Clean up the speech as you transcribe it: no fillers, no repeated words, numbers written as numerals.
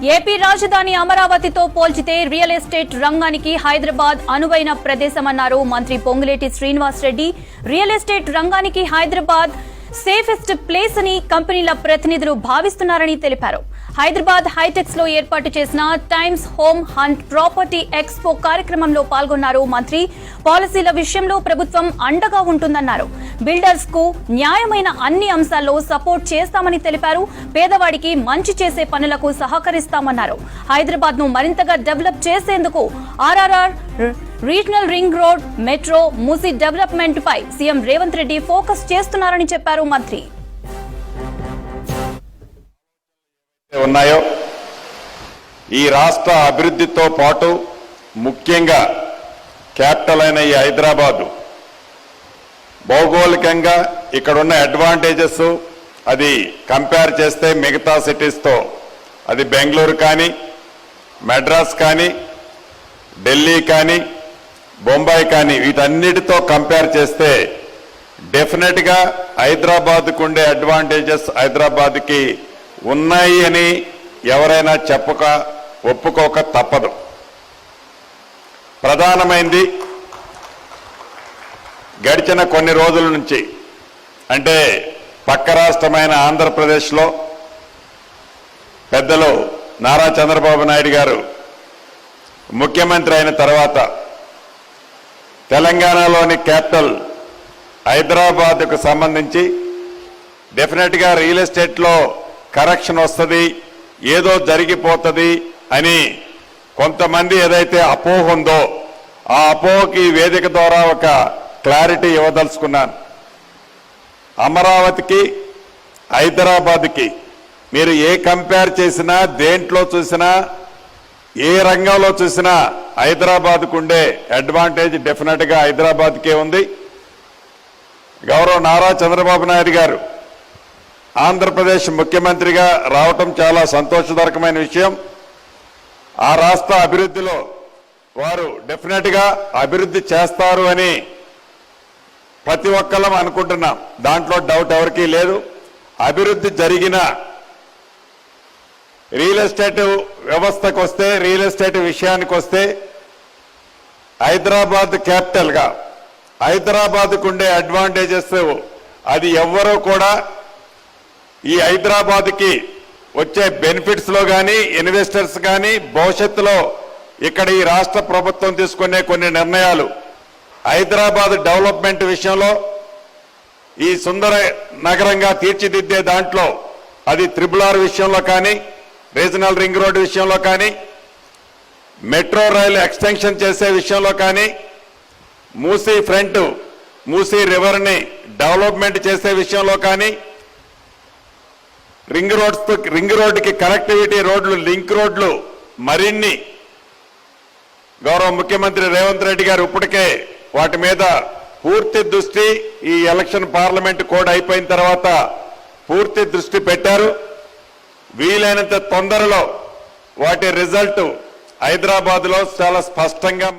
AP రాజధాని అమరావతితో పోల్చితే real estate రంగానికి హైదరాబాద్ అనువైన ప్రదేశమన్నారు మంత్రి పొంగులేటి శ్రీనివాస్ రెడ్డి. రియల్ ఎస్టేట్ రంగానికి హైదరాబాద్ సేఫెస్ట్ ప్లేస్ అని కంపెనీల ప్రతినిధులు భావిస్తున్నారని తెలిపారు. హైదరాబాద్ హైటెక్స్ లో ఏర్పాటు చేసిన times home hunt property expo కార్యక్రమంలో పాల్గొన్నారు మంత్రి. పాలసీల విషయంలో ప్రభుత్వం అండగా ఉంటుందన్నారు. బిల్డర్స్ కు న్యాయమైన అన్ని అంశాల్లో సపోర్ట్ చేస్తామని తెలిపారు. పేదవాడికి మంచి చేసే పనులకు సహకరిస్తామన్నారు. హైదరాబాద్ ను మరింతగా డెవలప్ చేసేందుకు RRR, regional ring road, metro, Musi development పై సీఎం రేవంత్ రెడ్డి ఫోకస్ చేస్తున్నారని చెప్పారు మంత్రి. ఉన్నాయో ఈ రాష్ట్ర అభివృద్ధితో పాటు ముఖ్యంగా క్యాపిటల్ అయిన ఈ హైదరాబాదు భౌగోళికంగా ఇక్కడున్న అడ్వాంటేజెస్ అది కంపేర్ చేస్తే మిగతా సిటీస్తో అది బెంగళూరు కానీ, మెడ్రాస్ కానీ, ఢిల్లీ కానీ, బొంబాయి కానీ వీటన్నిటితో కంపేర్ చేస్తే డెఫినెట్గా హైదరాబాద్కు ఉండే అడ్వాంటేజెస్ హైదరాబాద్కి ఉన్నాయి అని ఎవరైనా ఒప్పుకోక తప్పదు. ప్రధానమైంది గడిచిన కొన్ని రోజుల నుంచి అంటే పక్క రాష్ట్రమైన ఆంధ్రప్రదేశ్లో పెద్దలు నారా చంద్రబాబు నాయుడు గారు ముఖ్యమంత్రి అయిన తర్వాత తెలంగాణలోని క్యాపిటల్ హైదరాబాద్కు సంబంధించి డెఫినెట్గా రియల్ ఎస్టేట్లో కరెక్షన్ వస్తుంది, ఏదో జరిగిపోతుంది అని కొంతమంది ఏదైతే అపోహ ఉందో ఆ అపోహకి వేదిక ద్వారా ఒక క్లారిటీ ఇవ్వదలుచుకున్నాను. అమరావతికి హైదరాబాద్కి మీరు ఏ కంపేర్ చేసినా, దేంట్లో చూసినా, ఏ రంగంలో చూసినా హైదరాబాద్కు ఉండే అడ్వాంటేజ్ డెఫినెట్గా హైదరాబాద్కే ఉంది. గౌరవ నారా చంద్రబాబు నాయుడు గారు ఆంధ్రప్రదేశ్ ముఖ్యమంత్రిగా రావటం చాలా సంతోషదాయకమైన విషయం. ఆ రాష్ట్ర అభివృద్ధిలో వారు డెఫినెట్గా అభివృద్ధి చేస్తారు అని ప్రతి ఒక్కళ్ళం అనుకుంటున్నాం. దాంట్లో డౌట్ ఎవరికీ లేదు. అభివృద్ధి జరిగిన రియల్ ఎస్టేట్ వ్యవస్థకు వస్తే, రియల్ ఎస్టేట్ విషయానికి వస్తే హైదరాబాద్ క్యాపిటల్గా హైదరాబాద్కు ఉండే అడ్వాంటేజెస్ అది ఎవ్వరూ కూడా ఈ హైదరాబాద్కి వచ్చే బెనిఫిట్స్లో కానీ, ఇన్వెస్టర్స్ కానీ భవిష్యత్తులో ఇక్కడ ఈ రాష్ట్ర ప్రభుత్వం తీసుకునే కొన్ని నిర్ణయాలు హైదరాబాద్ డెవలప్మెంట్ విషయంలో ఈ సుందర నగరంగా తీర్చిదిద్దే దాంట్లో అది RRR విషయంలో కానీ, రీజనల్ రింగ్ రోడ్ విషయంలో కానీ, మెట్రో రైలు ఎక్స్టెన్షన్ చేసే విషయంలో కానీ, మూసీ ఫ్రంట్, మూసీ రివర్ని డెవలప్మెంట్ చేసే విషయంలో కానీ, రింగ్ రోడ్డుకి కనెక్టివిటీ రోడ్లు, లింక్ రోడ్లు మరిన్ని గౌరవ ముఖ్యమంత్రి రేవంత్ రెడ్డి గారు ఇప్పటికే వాటి మీద పూర్తి దృష్టి ఈ ఎలక్షన్ పార్లమెంట్ కోడ్ అయిపోయిన తర్వాత పూర్తి దృష్టి పెట్టారు. వీలైనంత తొందరలో వాటి రిజల్ట్ హైదరాబాద్లో చాలా స్పష్టంగా